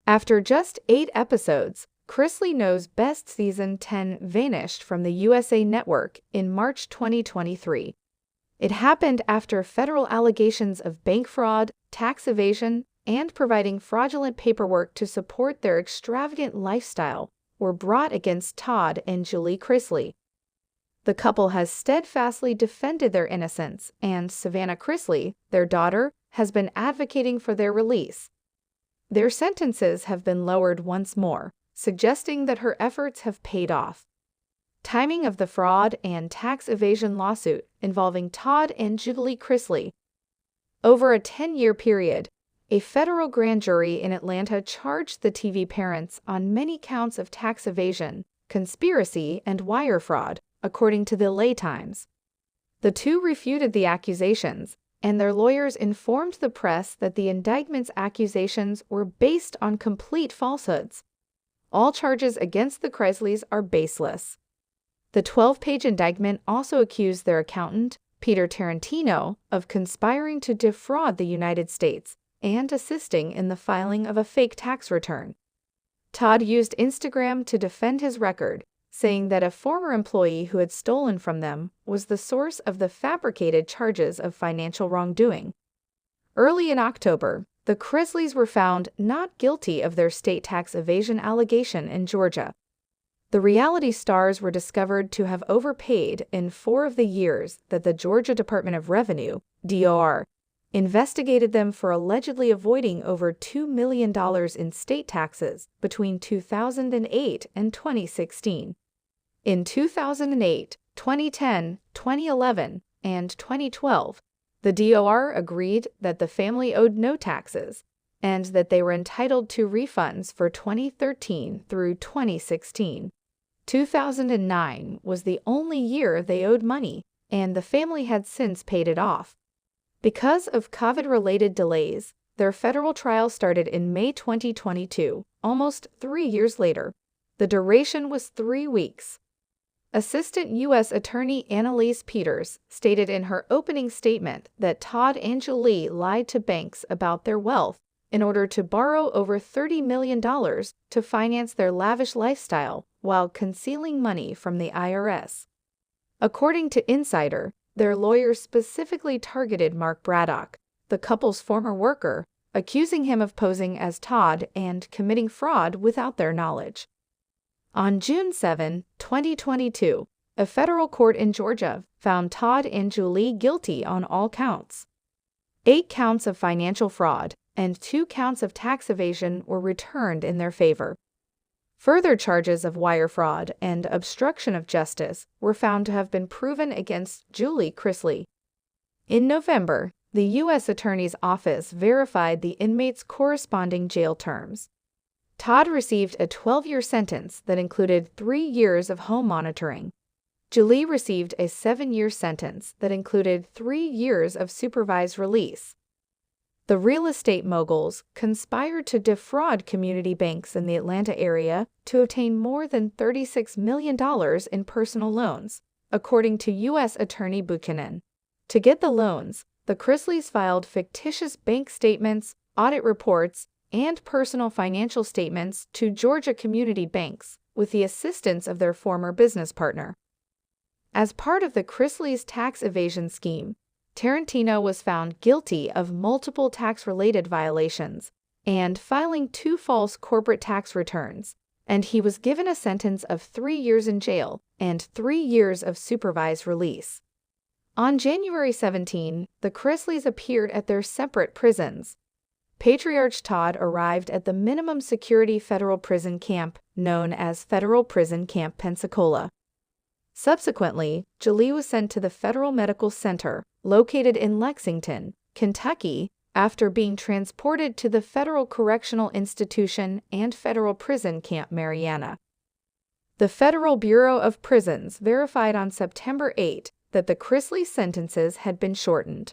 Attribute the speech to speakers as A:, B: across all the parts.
A: After just 8 episodes, Chrisley Knows' best season 10 vanished from the USA Network in March 2023. It happened after federal allegations of bank fraud, tax evasion, and providing fraudulent paperwork to support their extravagant lifestyle were brought against Todd and Julie Chrisley. The couple has steadfastly defended their innocence, and Savannah Chrisley, their daughter, has been advocating for their release. Their sentences have been lowered once more, suggesting that her efforts have paid off. Timing of the fraud and tax evasion lawsuit involving Todd and Julie Chrisley. Over a 10-year period, a federal grand jury in Atlanta charged the TV parents on many counts of tax evasion, conspiracy, and wire fraud, according to the LA Times. The two refuted the accusations, and their lawyers informed the press that the indictment's accusations were based on complete falsehoods. All charges against the Chrisleys are baseless. The 12-page indictment also accused their accountant, Peter Tarantino, of conspiring to defraud the United States and assisting in the filing of a fake tax return. Todd used Instagram to defend his record, saying that a former employee who had stolen from them was the source of the fabricated charges of financial wrongdoing. Early in October, the Chrisleys were found not guilty of their state tax evasion allegation in Georgia. The reality stars were discovered to have overpaid in 4 of the years that the Georgia Department of Revenue, DOR, investigated them for allegedly avoiding over $2 million in state taxes between 2008 and 2016. In 2008, 2010, 2011, and 2012, the DOR agreed that the family owed no taxes and that they were entitled to refunds for 2013 through 2016. 2009 was the only year they owed money, and the family had since paid it off. Because of COVID-related delays, their federal trial started in May 2022, almost 3 years later. The duration was 3 weeks. Assistant U.S. Attorney Annalise Peters stated in her opening statement that Todd and Julie lied to banks about their wealth in order to borrow over $30 million to finance their lavish lifestyle while concealing money from the IRS. According to Insider, their lawyers specifically targeted Mark Braddock, the couple's former worker, accusing him of posing as Todd and committing fraud without their knowledge. On June 7, 2022, a federal court in Georgia found Todd and Julie guilty on all counts. 8 counts of financial fraud and 2 counts of tax evasion were returned in their favor. Further charges of wire fraud and obstruction of justice were found to have been proven against Julie Chrisley. In November, the U.S. Attorney's Office verified the inmates' corresponding jail terms. Todd received a 12-year sentence that included 3 years of home monitoring. Julie received a 7-year sentence that included 3 years of supervised release. The real estate moguls conspired to defraud community banks in the Atlanta area to obtain more than $36 million in personal loans, according to U.S. Attorney Buchanan. To get the loans, the Chrisleys filed fictitious bank statements, audit reports, and personal financial statements to Georgia community banks with the assistance of their former business partner. As part of the Chrisleys' tax evasion scheme, Tarantino was found guilty of multiple tax-related violations and filing 2 false corporate tax returns, and he was given a sentence of 3 years in jail and 3 years of supervised release. On January 17, the Chrisleys appeared at their separate prisons. Patriarch Todd arrived at the minimum security federal prison camp known as Federal Prison Camp Pensacola. Subsequently, Julie was sent to the Federal Medical Center, located in Lexington, Kentucky, after being transported to the Federal Correctional Institution and Federal Prison Camp Mariana. The Federal Bureau of Prisons verified on September 8 that the Chrisley sentences had been shortened.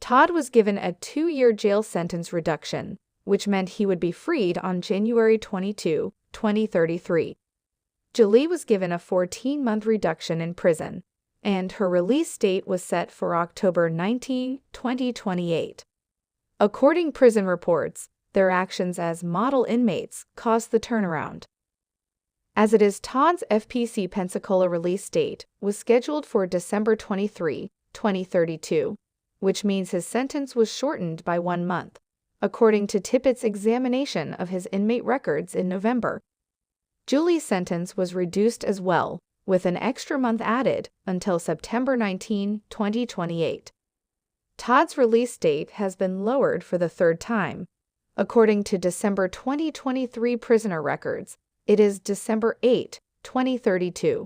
A: Todd was given a 2-year jail sentence reduction, which meant he would be freed on January 22, 2033. Julie was given a 14-month reduction in prison, and her release date was set for October 19, 2028. According to prison reports, Their actions as model inmates caused the turnaround. As it is, Todd's FPC Pensacola release date was scheduled for December 23, 2032, which means his sentence was shortened by 1 month, according to Tippett's examination of his inmate records in November. Julie's sentence was reduced as well, with an extra month added until September 19, 2028. Todd's release date has been lowered for the 3rd time. According to December 2023 prisoner records, it is December 8, 2032.